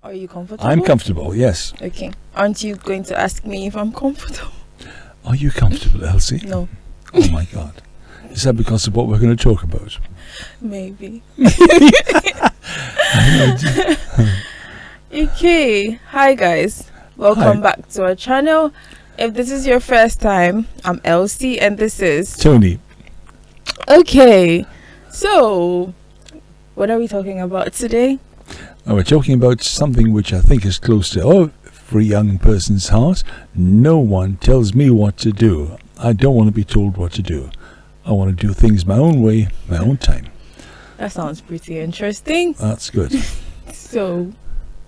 Are you comfortable? I'm comfortable, yes. Okay. Aren't you going to ask me if I'm comfortable? Are you comfortable, Elsie? No. Oh my God. Is that because of what we're going to talk about? Maybe. I Okay. Hi guys. Welcome Hi. back to our channel. If this is your first time, I'm Elsie and this is Tony. Okay. So, what are we talking about today? We're talking about something which I think is close to every young person's heart. No one tells me what to do. I don't want to be told what to do. I want to do things my own way, my own time. That sounds pretty interesting. That's good. So,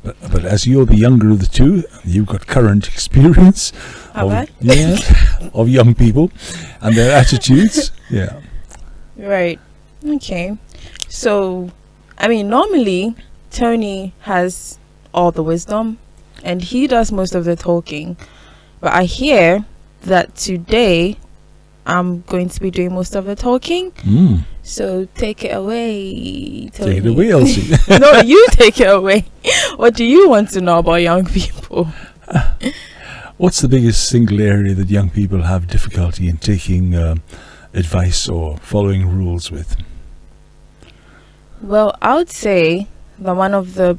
But as you're the younger of the two, you've got current experience have I? of young people and their attitudes. Yeah. Right. Okay. So, I mean, normally Tony has all the wisdom and he does most of the talking. But I hear that today I'm going to be doing most of the talking. So take it away, Tony. Take it away, Elsie. No, you take it away. What do you want to know about young people? What's the biggest single area that young people have difficulty in taking advice or following rules with? Well, I would say that one of the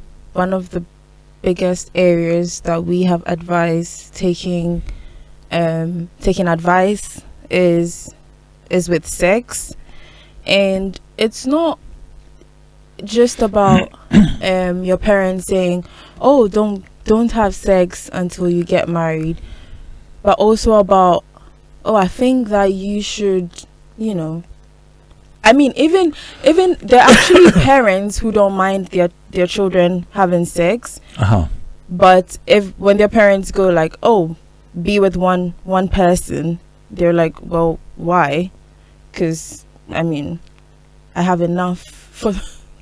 biggest areas that we have advised taking advice is with sex, and it's not just about your parents saying, "Oh, don't have sex until you get married," but also about, "Oh, I think that you should, you know." I mean, even there are actually parents who don't mind their children having sex. But when their parents go like, "Oh, be with one person," they're like, "Well, why?" Because I mean, I have enough for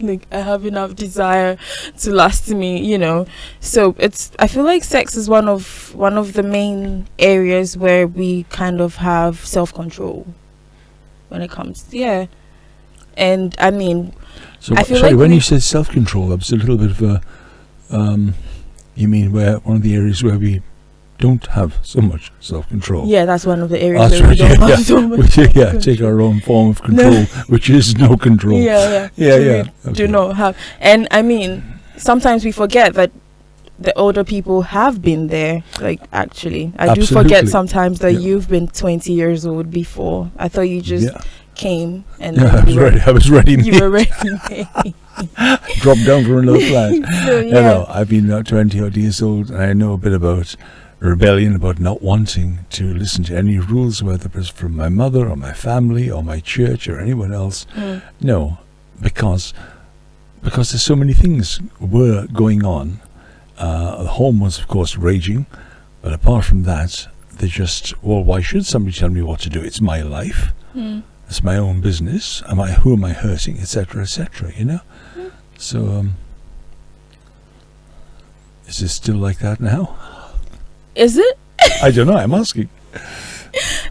like I have enough desire to last me, you know. So I feel like sex is one of the main areas where we kind of have self-control when it comes to, and I mean, So I feel sorry, like when you said self-control, that was a little bit of a you mean where one of the areas where we don't have so much self-control? yeah, that's one of the areas That's where we right, don't have so much take self-control. our own form of control, which is no control. Yeah. Yeah. Do not have, and I mean, sometimes we forget that the older people have been there. Like, actually, I do Absolutely. forget sometimes that Yeah. you've been 20 years old before. I thought you just came and Yeah, then I was ready. you were ready. Dropped down for another flat. So, You know, I've been 20 odd years old, and I know a bit about rebellion, about not wanting to listen to any rules, whether it's from my mother or my family or my church or anyone else. No, because there's so many things were going on. The home was, of course, raging, but apart from that, they just, well, why should somebody tell me what to do? It's my life. It's my own business. Who am I hurting, etc., etc., you know? So, is it still like that now? Is it? I don't know, I'm asking.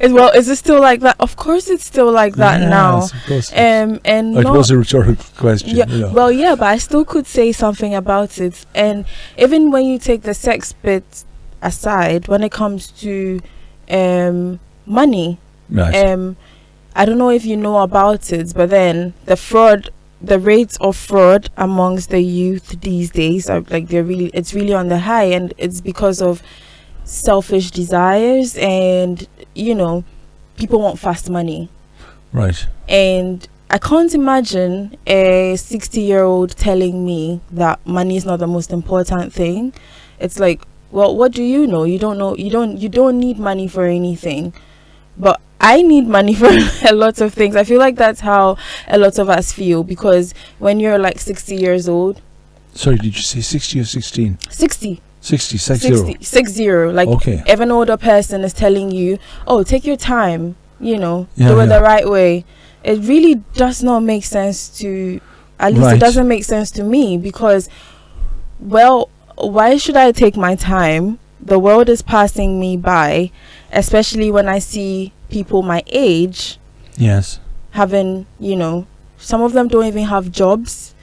Is it still like that? Of course it's still like that now. Yes, of course. And It not, was a rhetorical question. yeah, You know. well, yeah, but I still could say something about it. And even when you take the sex bit aside, when it comes to money, Right. I don't know if you know about it, but then the rates of fraud amongst the youth these days are like it's really on the high, and it's because of selfish desires, and you know, people want fast money. Right. And I can't imagine a 60-year-old telling me that money is not the most important thing. It's like, well, what do you know? You don't know. You don't need money for anything. But I need money for a lot of things. I feel like that's how a lot of us feel, because when you're like 60 years old. Sorry, did you say 60 or 16? 60. 60, 60. Like, okay. if an older person is telling you, "Oh, take your time, you know, Yeah, do it yeah. the right way," it really does not make sense to, at least Right. it doesn't make sense to me, because, well, why should I take my time? The world is passing me by, especially when I see people my age Yes. having, you know, some of them don't even have jobs,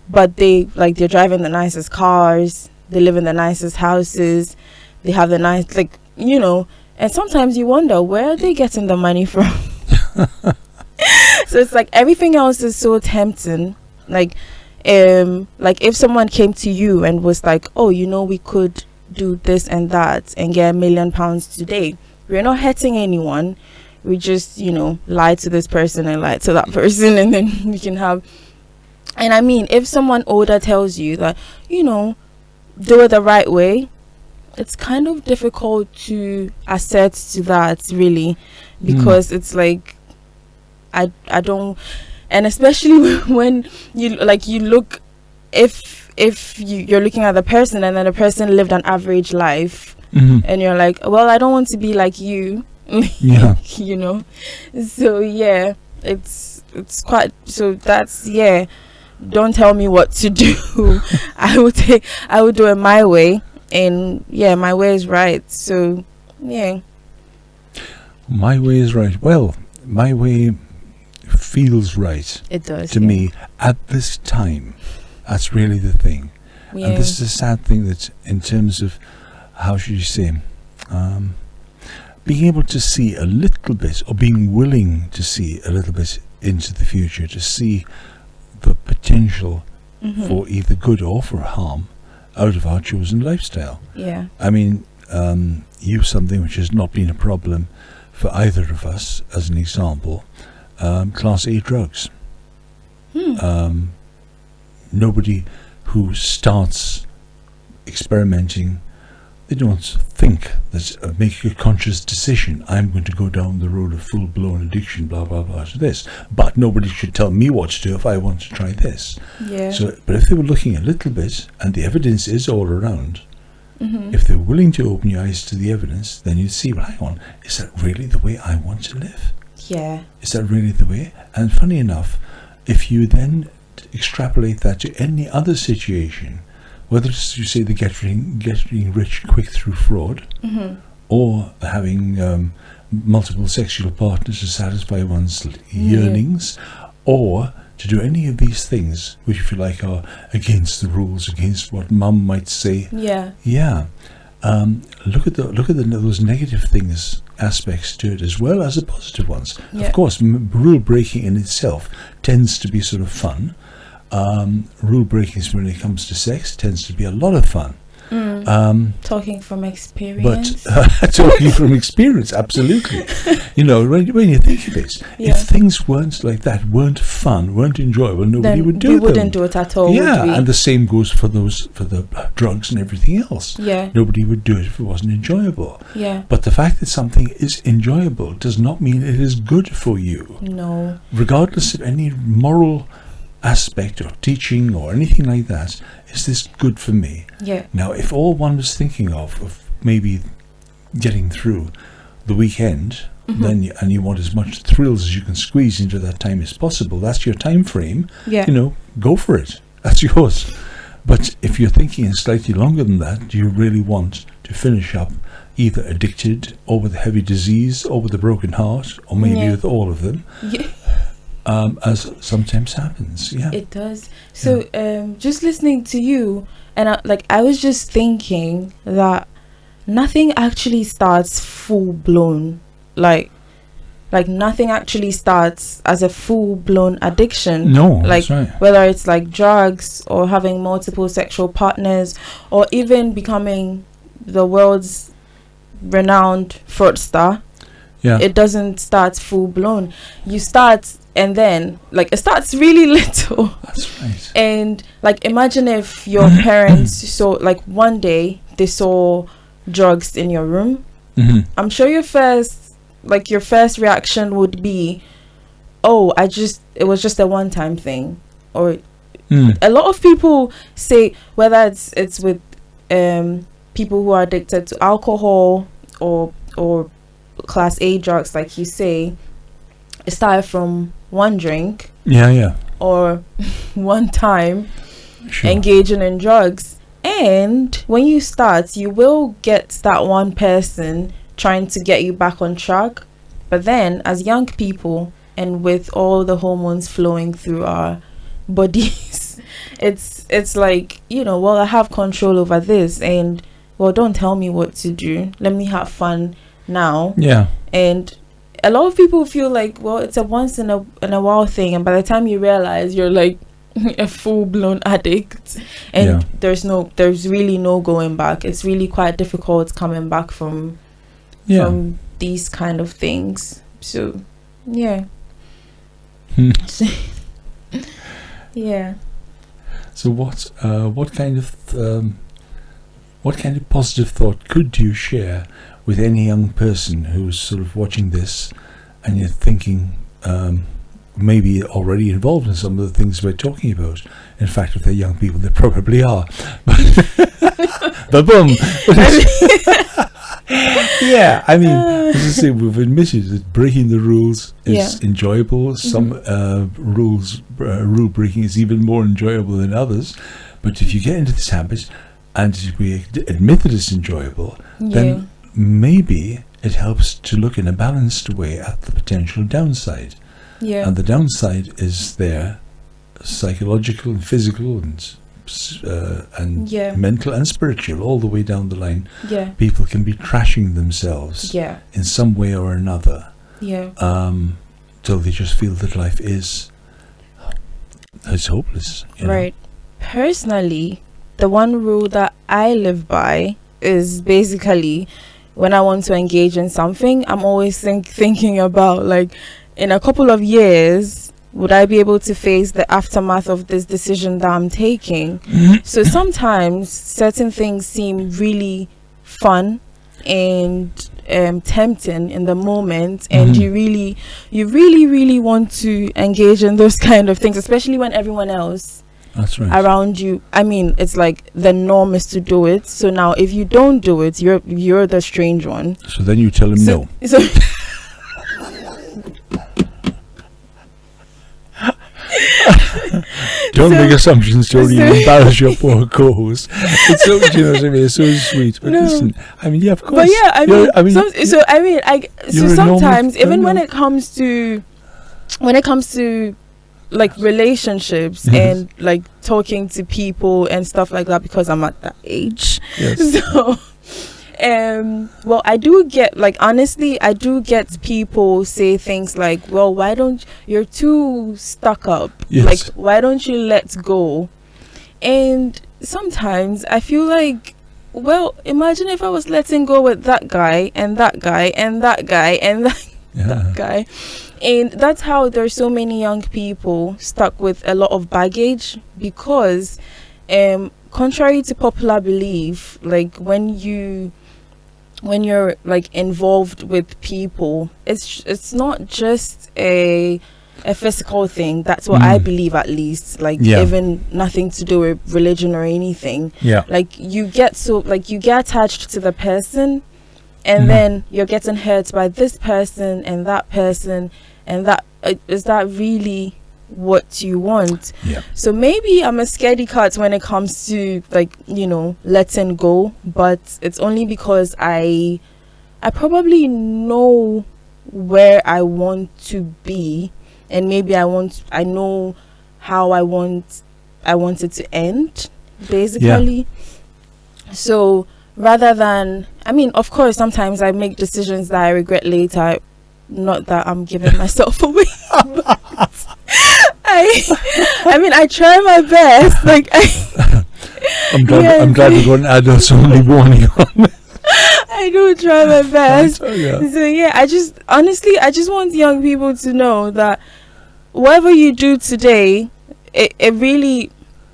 but they're driving the nicest cars, they live in the nicest houses, they have the nice, like, and sometimes you wonder, where are they getting the money from? So it's like everything else is so tempting. Like if someone came to you and was like, oh, we could do this and that and get £1,000,000 today, we're not hurting anyone. We just lie to this person and lie to that person, and then we can have. And I mean, if someone older tells you that do it the right way, it's kind of difficult to assert to that, really, because it's like I don't. And especially when you look, if you're looking at the person and then the person lived an average life, and you're like, well, I don't want to be like you. Yeah. So yeah, it's quite, so that's, yeah, don't tell me what to do. I would do it my way, and yeah, my way is right. So yeah, my way is right. Well, my way feels right. It does to me at this time. That's really the thing. Yeah. And this is a sad thing, that in terms of, how should you say, being able to see a little bit, or being willing to see a little bit into the future, to see the potential for either good or for harm out of our chosen lifestyle. Yeah. I mean, use something which has not been a problem for either of us as an example. Class A drugs. Nobody who starts experimenting, they don't think that make a conscious decision, I'm going to go down the road of full-blown addiction, blah blah blah, to this. But nobody should tell me what to do if I want to try this. Yeah. So, but if they were looking a little bit, and the evidence is all around, if they're willing to open your eyes to the evidence, then you'd see, well, hang on, is that really the way I want to live? Yeah. Is that really the way? And funny enough, if you then extrapolate that to any other situation, whether it's, you say, the getting rich quick through fraud, or having multiple sexual partners to satisfy one's yearnings, or to do any of these things which, if you like, are against the rules, against what mum might say. Yeah. Look at those negative things, aspects to it, as well as the positive ones. Yeah. Of course, rule breaking in itself tends to be sort of fun. Rule breaking, when it comes to sex, tends to be a lot of fun. Talking from experience. But talking from experience, absolutely. When you think of it, if things weren't like that, weren't fun, weren't enjoyable, nobody then would do we them. wouldn't do it at all. Yeah, would we? and the same goes for the drugs and everything else. Yeah. Nobody would do it if it wasn't enjoyable. Yeah. But the fact that something is enjoyable does not mean it is good for you. No. Regardless of any moral aspect or teaching or anything like that, is this good for me? Yeah. Now, if all one was thinking of maybe getting through the weekend, then you want as much thrills as you can squeeze into that time as possible, that's your time frame. Yeah. Go for it. That's yours. But if you're thinking slightly longer than that, do you really want to finish up either addicted, or with a heavy disease, or with a broken heart, or maybe with all of them? Yeah. As sometimes happens. Yeah, it does. So just listening to you, and I was just thinking that nothing actually starts full blown, like nothing actually starts as a full blown addiction. No, that's right. Whether it's like drugs, or having multiple sexual partners, or even becoming the world's renowned fraudster. Yeah, it doesn't start full blown. You start, and then it starts really little. That's right. And imagine if your parents saw, one day they saw drugs in your room. I'm sure your first reaction would be, oh, it was just a one-time thing. Or a lot of people say, whether it's with people who are addicted to alcohol or class A drugs, like you say, it started from one drink, or one time engaging in drugs. And when you start, you will get that one person trying to get you back on track. But then, as young people, and with all the hormones flowing through our bodies, it's like, well, I have control over this, and well, don't tell me what to do. Let me have fun now. Yeah. And a lot of people feel like, well, it's a once in a while thing, and by the time you realize, you're like a full-blown addict, and there's really no going back. It's really quite difficult coming back from these kind of things. So yeah. Yeah. So what kind of positive thought could you share with any young person who's sort of watching this, and you're thinking maybe already involved in some of the things we're talking about? In fact, if they're young people, they probably are. But boom. Yeah, I mean, as I say, we've admitted that breaking the rules is enjoyable. Some rule breaking is even more enjoyable than others. But if you get into this habit, and we admit that it's enjoyable, then maybe it helps to look in a balanced way at the potential downside. Yeah. And the downside is there, psychological and physical and mental and spiritual, all the way down the line. Yeah. People can be trashing themselves in some way or another. Yeah. Till they just feel that life is hopeless. Right. Personally, the one rule that I live by is basically, when I want to engage in something, I'm always thinking about, like, in a couple of years, would I be able to face the aftermath of this decision that I'm taking? So sometimes certain things seem really fun and tempting in the moment, and you really want to engage in those kind of things, especially when everyone else around you, I mean, it's like the norm is to do it. So now if you don't do it, you're the strange one. So then you tell him no. So don't make assumptions, Tony. You embarrass your poor co-host. It's so, you know what I mean? It's so sweet. But listen, I mean, yeah, of course. But yeah, sometimes, even when it comes to like relationships and like talking to people and stuff like that, because I'm at that age. Yes. So well, I do get, like, honestly, I do get people say things like, well, why don't you're too stuck up? Yes. Like, why don't you let go? And sometimes I feel like, well, imagine if I was letting go with that guy and that guy and that guy and that guy. And that's how there's so many young people stuck with a lot of baggage, because contrary to popular belief, like when you're like involved with people, it's not just a physical thing. That's what I believe, at least. Like even nothing to do with religion or anything. Like you get attached to the person, and then you're getting hurt by this person and that person, and that is that really what you want? So maybe I'm a scaredy cat when it comes to, like, you know, letting go, but it's only because I probably know where I want to be, and maybe I know how I want it to end, basically. So rather than, I mean, of course, sometimes I make decisions that I regret later. Not that I'm giving myself away. I mean, I try my best. Like, I'm glad we got an adults only warning on. I do try my best. So yeah, I just want young people to know that whatever you do today, it really,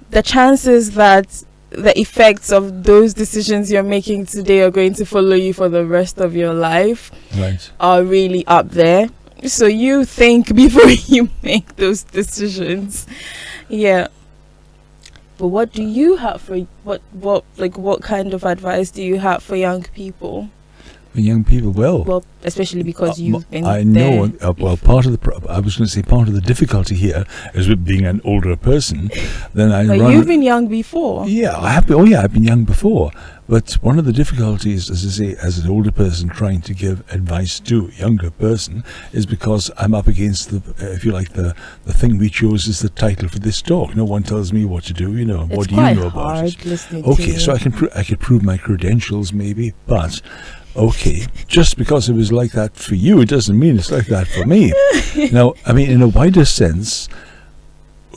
the chances that the effects of those decisions you're making today are going to follow you for the rest of your life are really up there. So you think before you make those decisions. Yeah. But what do you have for what kind of advice do you have for young people? For young people, well, especially because you've been I know. Well, part of the difficulty here is with being an older person. Then you've been young before. Yeah, I have. Oh yeah, I've been young before. But one of the difficulties, as I say, as an older person trying to give advice to a younger person, is because I'm up against if you like, the thing we chose as the title for this talk. No one tells me what to do. What do you know about it? Okay, so I could prove my credentials maybe, but okay, just because it was like that for you, it doesn't mean it's like that for me. Now, I mean, in a wider sense,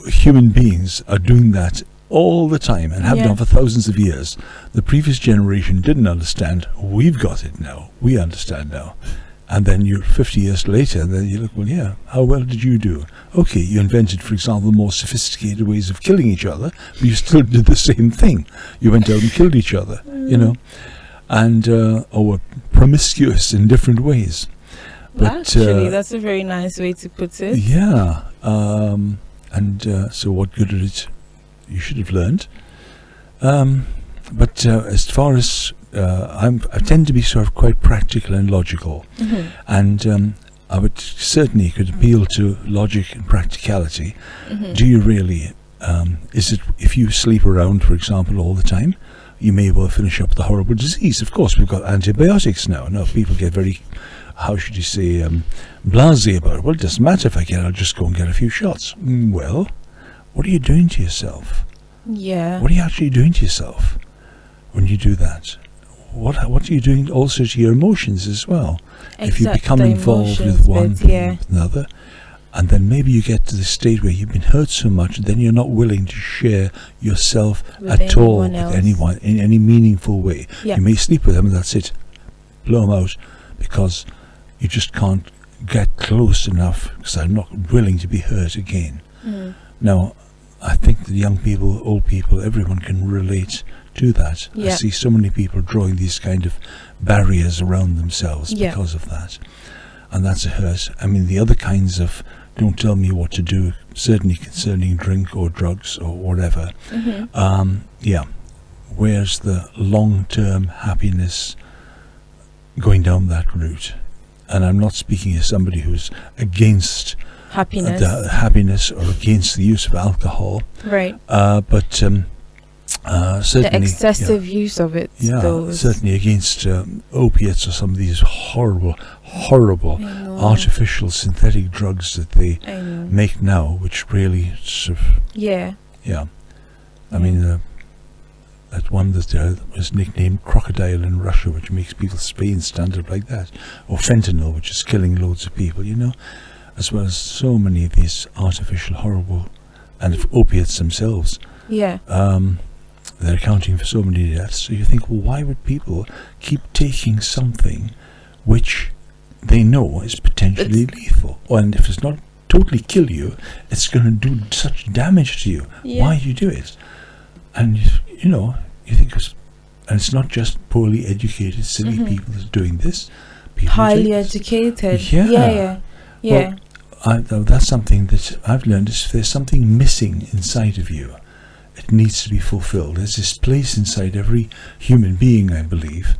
human beings are doing that all the time and have done for thousands of years. The previous generation didn't understand. We've got it now. We understand now. And then you're 50 years later, and then you look, well, yeah, how well did you do? Okay, you invented, for example, more sophisticated ways of killing each other, but you still did the same thing. You went out and killed each other, and or were promiscuous in different ways. But, actually, that's a very nice way to put it. Yeah. So what good is it? You should have learned. But as far as I tend to be sort of quite practical and logical, and I would certainly could appeal to logic and practicality. Do you really? Is it if you sleep around, for example, all the time, you may well finish up the horrible disease. Of course, we've got antibiotics now. Now people get very, how should you say, blasé about it. Well, it doesn't matter if I get. I'll just go and get a few shots. Well. What are you doing to yourself? Yeah. What are you actually doing to yourself when you do that? What are you doing also to your emotions as well? If you become involved with one thing with another, and then maybe you get to the state where you've been hurt so much, then you're not willing to share yourself at all with anyone in any meaningful way. Yeah. You may sleep with them and that's it. Blow them out because you just can't get close enough because I'm not willing to be hurt again. Now, I think that young people, old people, everyone can relate to that. I see so many people drawing these kind of barriers around themselves because of that. And that's a hurt. I mean, the other kinds of don't tell me what to do, certainly concerning drink or drugs or whatever. Where's the long-term happiness going down that route? And I'm not speaking as somebody who's against happiness or against the use of alcohol, right? But certainly the excessive use of it. Certainly against opiates or some of these horrible artificial synthetic drugs that they make now, which really sort of I mean that one that was nicknamed crocodile in Russia, which makes people's veins stand up like that, or fentanyl, which is killing loads of people, as well as so many of these artificial, horrible, and opiates themselves. They're accounting for so many deaths. So you think, well, why would people keep taking something which they know is potentially lethal? And if it's not totally kill you, it's going to do such damage to you. Why do you do it? And, you think, and it's not just poorly educated, silly people that are doing this. People highly educated. Well, that's something that I've learned is if there's something missing inside of you, it needs to be fulfilled. There's this place inside every human being, I believe,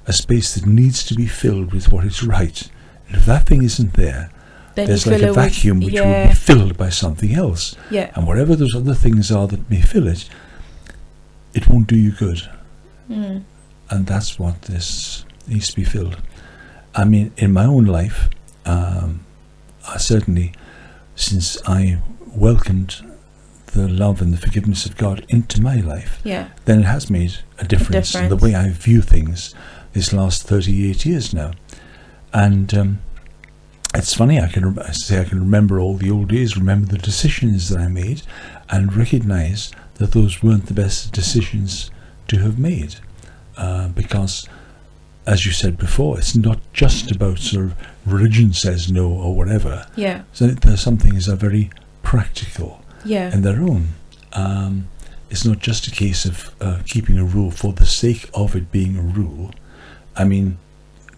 a space that needs to be filled with what is right. And if that thing isn't there, then there's like a vacuum which will be filled by something else. And whatever those other things are that may fill it, it won't do you good. And that's what this needs to be filled. I mean, in my own life, I certainly, since I welcomed the love and the forgiveness of God into my life, then it has made a difference in the way I view things this last 38 years now. And it's funny, I can remember all the old days, remember the decisions that I made, and recognize that those weren't the best decisions to have made. Because, as you said before, it's not just about sort of religion says no or whatever. So there's some things that are very practical in their own. It's not just a case of keeping a rule for the sake of it being a rule. I mean,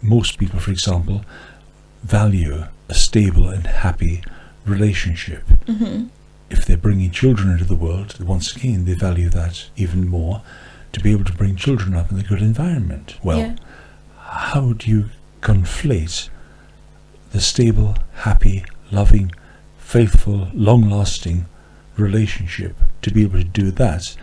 most people, for example, value a stable and happy relationship. If they're bringing children into the world, once again, they value that even more, to be able to bring children up in a good environment. Well, how do you conflate the stable, happy, loving, faithful, long-lasting relationship to be able to do that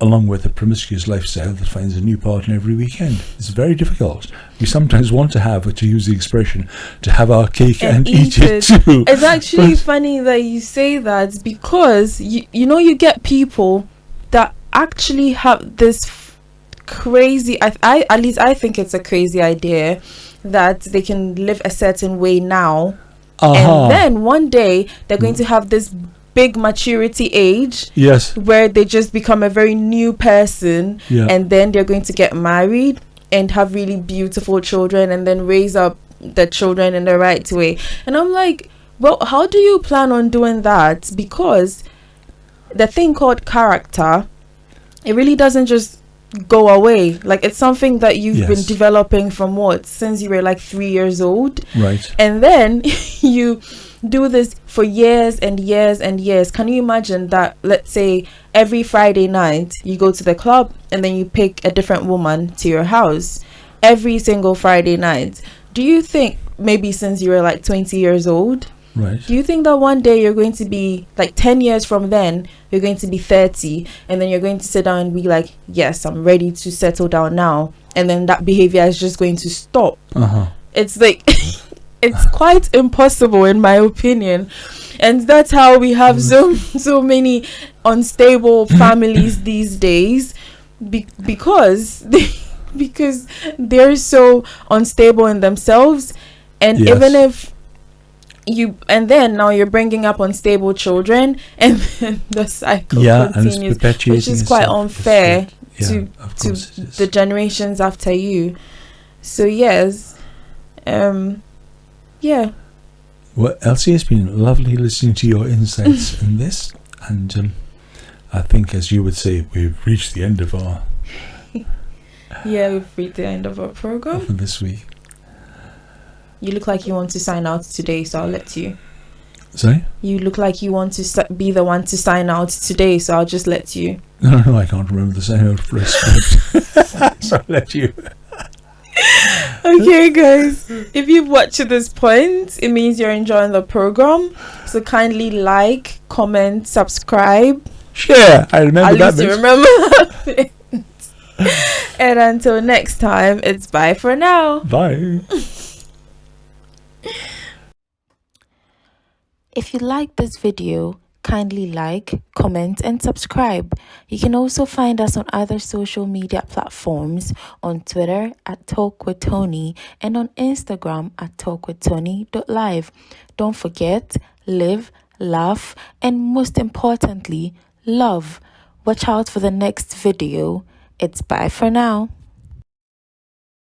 along with a promiscuous lifestyle that finds a new partner every weekend. It's very difficult. We sometimes want to have, to use the expression, to have our cake and eat it too. It's actually funny that you say that, because you get people that actually have this crazy, I at least I think it's a crazy idea that they can live a certain way now, and then one day they're going to have this big maturity age, yes, where they just become a very new person, and then they're going to get married and have really beautiful children and then raise up the children in the right way. And I'm like, well, how do you plan on doing that? Because the thing called character, it really doesn't just go away. Like, it's something that you've been developing from since you were like 3 years old, right? And then you do this for years and years and years. Can you imagine that? Let's say every Friday night you go to the club and then you pick a different woman to your house every single Friday night. Do you think, maybe since you were like 20 years old, right, do you think that one day you're going to be like 10 years from then, you're going to be 30, and then you're going to sit down and be like, yes, I'm ready to settle down now, and then that behavior is just going to stop? It's like it's quite impossible, in my opinion. And that's how we have so many unstable families these days, because they're so unstable in themselves. And even if then now you're bringing up unstable children, and then the cycle continues, which is quite unfair to the generations after you. So yes, well, Elsie, it's been lovely listening to your insights in this, and I think, as you would say, we've reached the end of our we've reached the end of our program for this week. You look like you want to sign out today, so I'll let you. Sorry? You look like you want to be the one to sign out today, so I'll just let you. No, I can't remember the sign out phrase. So I'll let you. Okay, guys, if you've watched to this point, it means you're enjoying the program. So kindly like, comment, subscribe. Share. I remember that. At least you remember that. And until next time, it's bye for now. Bye. If you like this video, kindly like, comment, and subscribe. You can also find us on other social media platforms, on Twitter at Talk with Tony and on Instagram at talkwithtony.live. Don't forget, live, laugh, and most importantly, love. Watch out for the next video. It's bye for now.